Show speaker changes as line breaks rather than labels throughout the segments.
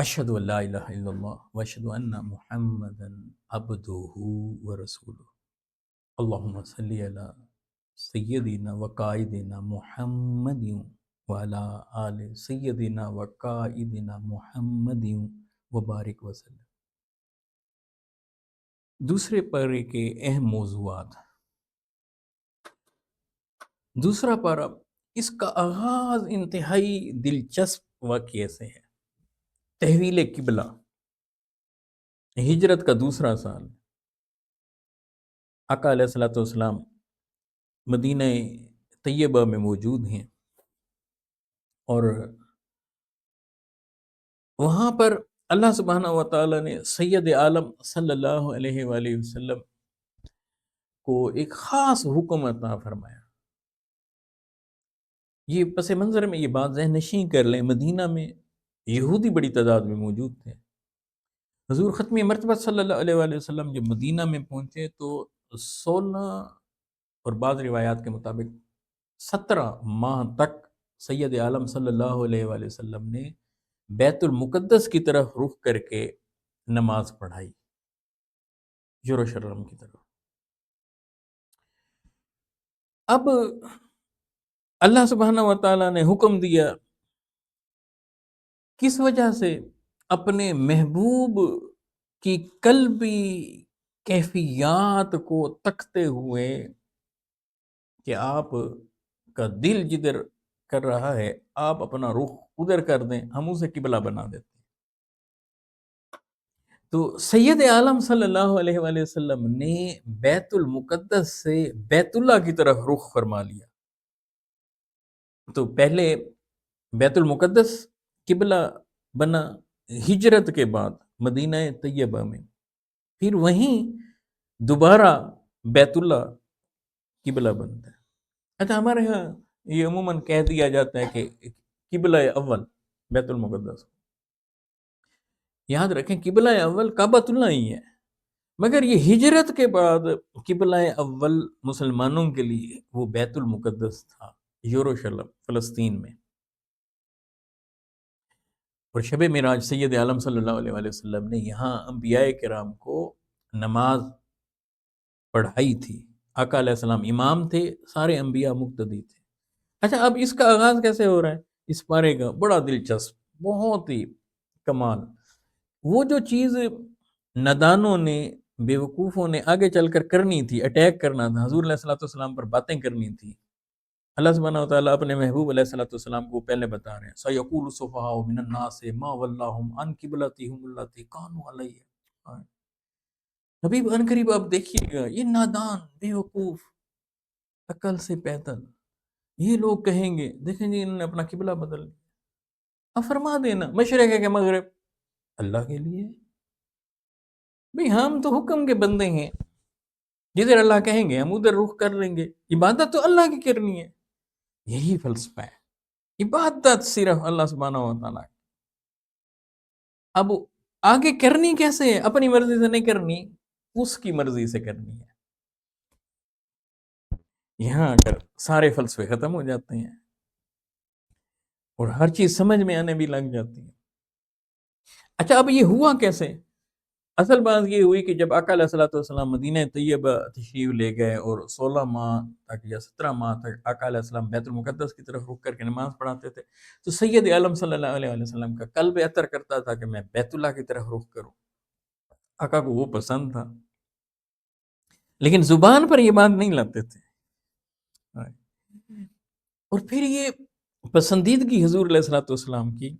اشہد ان لا الہ الا اللہ واشہد ان محمدا عبدہ ورسولہ اللہم صلی علی سیدنا وقائدنا محمد وعلی آل سیدنا وقائدنا محمد وبارک وسلم۔ دوسرے پارے کے اہم موضوعات۔ دوسرا پارہ، اس کا آغاز انتہائی دلچسپ واقعے سے ہے۔ تحویل قبلہ، ہجرت کا دوسرا سال، آقا علیہ الصلوۃ والسلام مدینہ طیبہ میں موجود ہیں، اور وہاں پر اللہ سبحانہ و تعالیٰ نے سید عالم صلی اللہ علیہ وآلہ وسلم کو ایک خاص حکم عطا فرمایا۔ یہ پس منظر میں یہ بات ذہن نشین کر لیں، مدینہ میں یہودی بڑی تعداد میں موجود تھے۔ حضور ختمی مرتبہ صلی اللہ علیہ وآلہ وسلم جب مدینہ میں پہنچے تو 16 اور بعض روایات کے مطابق 17 ماہ تک سید عالم صلی اللہ علیہ وآلہ وسلم نے بیت المقدس کی طرف رخ کر کے نماز پڑھائی، یروشلم کی طرف۔ اب اللہ سبحانہ و تعالیٰ نے حکم دیا، کس وجہ سے؟ اپنے محبوب کی قلبی کیفیات کو تکتے ہوئے کہ آپ کا دل جدھر کر رہا ہے آپ اپنا رخ ادھر کر دیں، ہم اسے قبلہ بنا دیتے ہیں۔ تو سید عالم صلی اللہ علیہ وآلہ وسلم نے بیت المقدس سے بیت اللہ کی طرف رخ فرما لیا۔ تو پہلے بیت المقدس قبلہ بنا ہجرت کے بعد مدینہ طیبہ میں، پھر وہیں دوبارہ بیت اللہ قبلہ بنتا ہے۔ اچھا، ہمارے ہاں یہ عموماً کہہ دیا جاتا ہے کہ قبلہ اول بیت المقدس۔ یاد رکھیں قبلہ اول کعبۃ اللہ ہی ہے، مگر یہ ہجرت کے بعد قبلہ اول مسلمانوں کے لیے وہ بیت المقدس تھا، یروشلم فلسطین میں۔ اور شب معراج سید عالم صلی اللہ علیہ وآلہ وسلم نے یہاں انبیاء کرام کو نماز پڑھائی تھی۔ آقا علیہ السلام امام تھے، سارے انبیاء مقتدی تھے۔ اچھا، اب اس کا آغاز کیسے ہو رہا ہے؟ اس پارے کا بڑا دلچسپ، بہت ہی کمال۔ وہ جو چیز نادانوں نے، بیوقوفوں نے آگے چل کر کرنی تھی، اٹیک کرنا تھا، حضور علیہ الصلوۃ والسلام پر باتیں کرنی تھی، اللہ سبحانہ وتعالیٰ اپنے محبوب علیہ الصلوۃ والسلام کو پہلے بتا رہے ہیں، سَيَقُولُ السُّفَهَاءُ مِنَ النَّاسِ مَا وَلَّاهُمْ عَنْ قِبْلَتِهِمُ الَّتِي كَانُوا عَلَيْهَا۔ حبیب ان قریب آپ دیکھیے گا، یہ نادان، بیوقوف، عقل سے پیدل یہ لوگ کہیں گے، دیکھیں جی انہوں نے اپنا قبلہ بدل دیا۔ اب فرما دینا مشرق ہے کہ مغرب اللہ کے لیے، بھئی ہم تو حکم کے بندے ہیں، جدھر اللہ کہیں گے ہم ادھر رخ کر لیں گے، عبادت تو اللہ کی کرنی ہے۔ یہی فلسفہ ہے، عبادت صرف اللہ سبحانہ و تعالیٰ کی۔ اب آگے کرنی کیسے ہے؟ اپنی مرضی سے نہیں کرنی، اس کی مرضی سے کرنی ہے۔ یہاں اگر سارے فلسفے ختم ہو جاتے ہیں اور ہر چیز سمجھ میں آنے بھی لگ جاتی ہے۔ اچھا، اب یہ ہوا کیسے؟ اصل بات یہ ہوئی کہ جب آقا علیہ الصلوۃ والسلام مدینہ طیبہ تشریف لے گئے اور 16 ماہ تک یا 17 ماہ تک آقا علیہ السلام بیت المقدس کی طرف رخ کر کے نماز پڑھاتے تھے، تو سید عالم صلی اللہ علیہ وسلم کا قلب عطر کرتا تھا کہ میں بیت اللہ کی طرف رخ کروں۔ آقا کو وہ پسند تھا، لیکن زبان پر یہ بات نہیں لاتے تھے۔ اور پھر یہ پسندیدگی حضور علیہ الصلوۃ والسلام کی،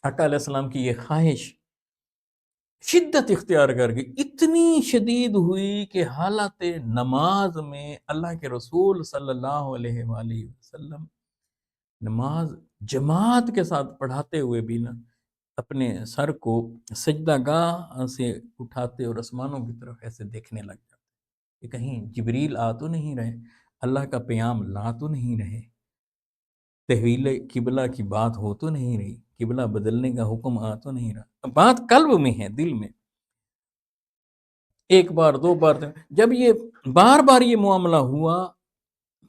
آقا علیہ السلام کی یہ خواہش شدت اختیار کر گئی، اتنی شدید ہوئی کہ حالت نماز میں اللہ کے رسول صلی اللہ علیہ وآلہ وسلم نماز جماعت کے ساتھ پڑھاتے ہوئے بھی نا اپنے سر کو سجدہ گاہ سے اٹھاتے اور آسمانوں کی طرف ایسے دیکھنے لگ جاتے کہ کہیں جبریل آ تو نہیں رہے، اللہ کا پیام لا تو نہیں رہے، تحویل قبلہ کی بات ہو تو نہیں رہی، قبلہ بدلنے کا حکم آ تو نہیں رہا۔ بات قلب میں ہے، دل میں۔ ایک بار، دو بار، جب یہ بار بار یہ معاملہ ہوا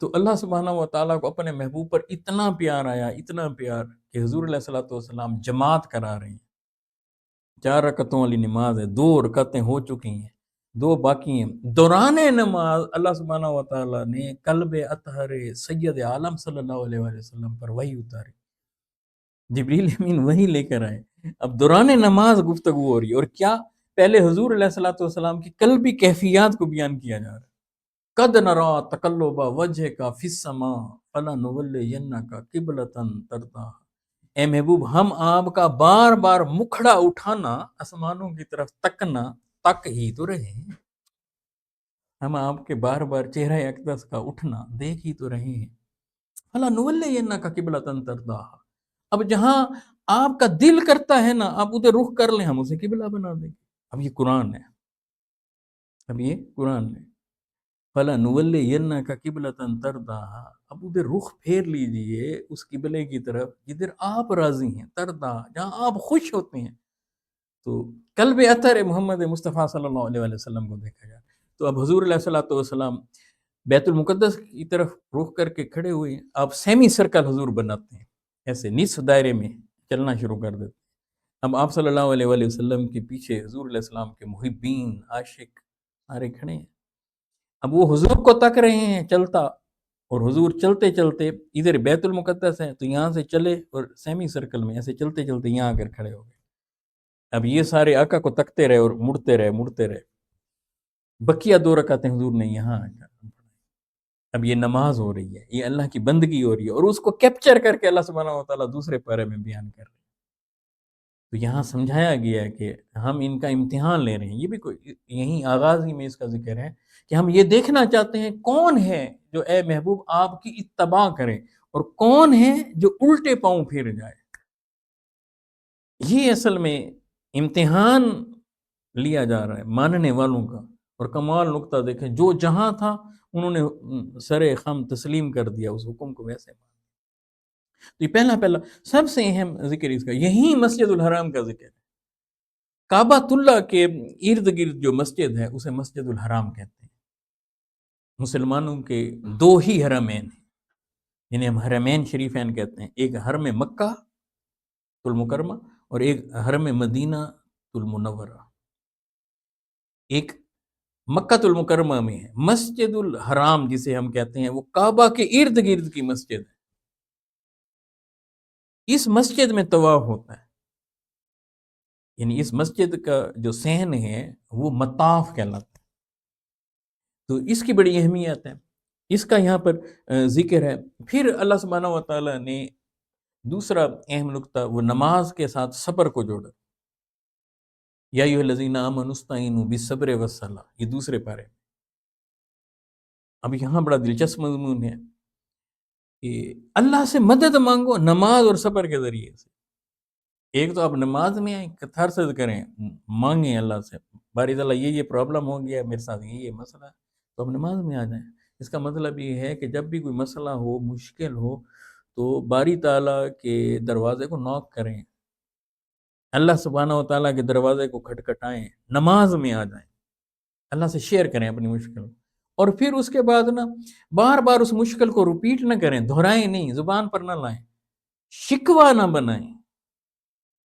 تو اللہ سبحانہ و تعالیٰ کو اپنے محبوب پر اتنا پیار آیا، اتنا پیار کہ حضور علیہ الصلوۃ والسلام جماعت کرا رہے ہیں، 4 رکعتوں والی نماز ہے، 2 رکعتیں ہو چکی ہیں، 2 باقی ہیں۔ دوران نماز اللہ سبحانہ و تعالیٰ نے قلب اطہر سید عالم صلی اللہ علیہ وآلہ وسلم پر وحی اتاری، جبریل امین وہی لے کر آئے۔ اب دوران نماز گفتگو ہو رہی ہے، اور کیا؟ پہلے حضور علیہ الصلوۃ والسلام کی قلبی کیفیات کو بیان کیا جا رہا ہے۔ قد نرا تقلب وجهک فی السماء فلنولینک قبلۃ ترضاها، اے محبوب ہم آپ کا بار بار مکھڑا اٹھانا، آسمانوں کی طرف تکنا، تک ہی تو رہے ہیں، ہم آپ کے بار بار چہرہ اقدس کا اٹھنا دیکھ ہی تو رہے ہیں۔ فلنولینک قبلۃ ترضاها، اب جہاں آپ کا دل کرتا ہے نا آپ ادھر رخ کر لیں، ہم اسے قبلہ بنا دیں گے۔ اب یہ قرآن ہے، اب یہ قرآن ہے۔ فَلَنُوَلِّيَنَّكَ قِبْلَةً تَرْضَاهَا، اب ادھر رخ پھیر لیجئے اس قبلے کی طرف جدھر آپ راضی ہیں، ترضا، جہاں آپ خوش ہوتے ہیں۔ تو قلب اطہر محمد مصطفیٰ صلی اللہ علیہ وآلہ وسلم کو دیکھا جائے تو اب حضور علیہ الصلوۃ والسلام بیت المقدس کی طرف رخ کر کے کھڑے ہوئے ہیں، آپ سیمی سرکل حضور بناتے ہیں، ایسے نصف دائرے میں چلنا شروع کر دیتے ہیں۔ اب آپ صلی اللہ علیہ وآلہ وسلم کے پیچھے حضور علیہ السلام کے محبین، عاشق سارے کھڑے ہیں۔ اب وہ حضور کو تک رہے ہیں چلتا، اور حضور چلتے چلتے ادھر بیت المقدس ہے تو یہاں سے چلے اور سیمی سرکل میں ایسے چلتے چلتے یہاں آ کر کھڑے ہو گئے۔ اب یہ سارے آقا کو تکتے رہے اور مڑتے رہے۔ بقیہ 2 رکعتیں حضور نے یہاں آ کر، اب یہ نماز ہو رہی ہے، یہ اللہ کی بندگی ہو رہی ہے، اور اس کو کیپچر کر کے اللہ سبحانہ و تعالیٰ دوسرے پارے میں بیان کر رہے ہیں۔ تو یہاں سمجھایا گیا ہے کہ ہم ان کا امتحان لے رہے ہیں، یہ بھی کوئی یہیں آغاز ہی میں اس کا ذکر ہے کہ ہم یہ دیکھنا چاہتے ہیں کون ہے جو اے محبوب آپ کی اتباع کرے اور کون ہے جو الٹے پاؤں پھر جائے۔ یہ اصل میں امتحان لیا جا رہا ہے ماننے والوں کا، اور کمال نقطہ دیکھیں، جو جہاں تھا انہوں نے سر خم تسلیم کر دیا، اس حکم کو ویسے مان۔ تو یہ پہلا سب سے اہم ذکر اس کا، یہی مسجد الحرام کا ذکر ہے۔ کعبۃ اللہ کے ارد گرد جو مسجد ہے اسے مسجد الحرام کہتے ہیں۔ مسلمانوں کے 2 ہی حرمین ہیں جنہیں ہم حرمین شریفین کہتے ہیں، ایک حرم مکہ المکرمہ اور ایک حرم مدینہ المنورہ۔ ایک مکہ المکرمہ میں ہے مسجد الحرام جسے ہم کہتے ہیں، وہ کعبہ کے ارد گرد کی مسجد ہے۔ اس مسجد میں طواف ہوتا ہے، یعنی اس مسجد کا جو صحن ہے وہ مطاف کہلاتا ہے، تو اس کی بڑی اہمیت ہے، اس کا یہاں پر ذکر ہے۔ پھر اللہ سبحانہ و تعالیٰ نے دوسرا اہم نقطہ وہ نماز کے ساتھ صبر کو جوڑا، یا ایھا الذین آمنوا استعینوا بالصبر والصلاۃ، یہ دوسرے پارے میں۔ اب یہاں بڑا دلچسپ مضمون ہے کہ اللہ سے مدد مانگو نماز اور صبر کے ذریعے سے۔ ایک تو آپ نماز میں آئیں، کتھرسز کریں، مانگیں اللہ سے، باری تعالیٰ یہ پرابلم ہو گیا میرے ساتھ، یہ مسئلہ ہے، تو آپ نماز میں آ جائیں۔ اس کا مطلب یہ ہے کہ جب بھی کوئی مسئلہ ہو، مشکل ہو، تو باری تعالیٰ کے دروازے کو نوک کریں، اللہ سبحانہ و تعالیٰ کے دروازے کو کھٹکھٹائیں، نماز میں آ جائیں، اللہ سے شیئر کریں اپنی مشکل، اور پھر اس کے بعد نا بار بار اس مشکل کو ریپیٹ نہ کریں، دہرائیں نہیں، زبان پر نہ لائیں، شکوہ نہ بنائیں۔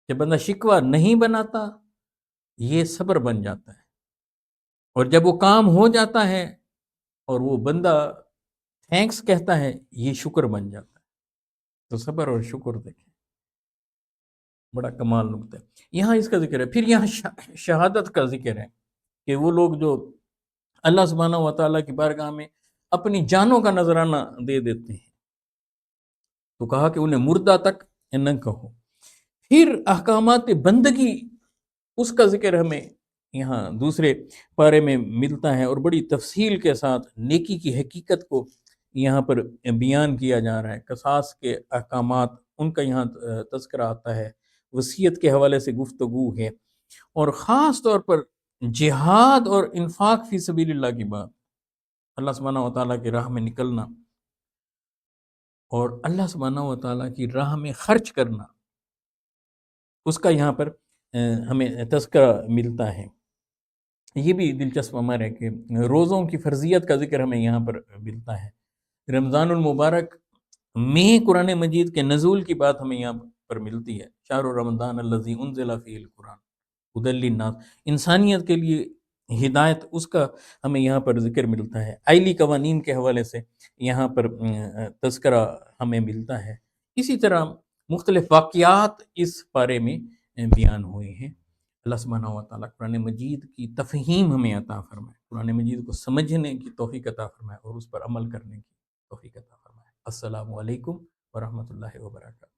جب بندہ شکوہ نہیں بناتا یہ صبر بن جاتا ہے، اور جب وہ کام ہو جاتا ہے اور وہ بندہ تھینکس کہتا ہے یہ شکر بن جاتا ہے۔ تو صبر اور شکر دیکھیں بڑا کمال نقطہ ہے، یہاں اس کا ذکر ہے۔ پھر یہاں شہادت کا ذکر ہے کہ وہ لوگ جو اللہ سبحانہ و تعالیٰ کی بارگاہ میں اپنی جانوں کا نذرانہ دے دیتے ہیں، تو کہا کہ انہیں مردہ تک نہ کہو۔ پھر احکامات بندگی، اس کا ذکر ہمیں یہاں دوسرے پارے میں ملتا ہے، اور بڑی تفصیل کے ساتھ نیکی کی حقیقت کو یہاں پر بیان کیا جا رہا ہے۔ قصاص کے احکامات ان کا یہاں تذکرہ آتا ہے، وصیت کے حوالے سے گفتگو ہے، اور خاص طور پر جہاد اور انفاق فی سبیل اللہ کی بات، اللہ سبحانہ و تعالیٰ کی راہ میں نکلنا اور اللہ سبحانہ و تعالیٰ کی راہ میں خرچ کرنا، اس کا یہاں پر ہمیں تذکرہ ملتا ہے۔ یہ بھی دلچسپ امر ہے کہ روزوں کی فرضیت کا ذکر ہمیں یہاں پر ملتا ہے۔ رمضان المبارک میں قرآن مجید کے نزول کی بات ہمیں یہاں پر ملتی ہے۔ شہر رمضان الذی انزل فیہ القرآن ھدی للناس، انسانیت کے لیے ہدایت، اس کا ہمیں یہاں پر ذکر ملتا ہے۔ آئلی قوانین کے حوالے سے یہاں پر تذکرہ ہمیں ملتا ہے۔ اسی طرح مختلف واقعات اس بارے میں بیان ہوئے ہیں۔ اللہ سبحانہ و تعالیٰ قرآن مجید کی تفہیم ہمیں عطا فرمائے، قرآن مجید کو سمجھنے کی توفیق عطا فرمائے اور اس پر عمل کرنے کی توفیق عطا فرمائے۔ السلام علیکم ورحمۃ اللہ وبرکاتہ۔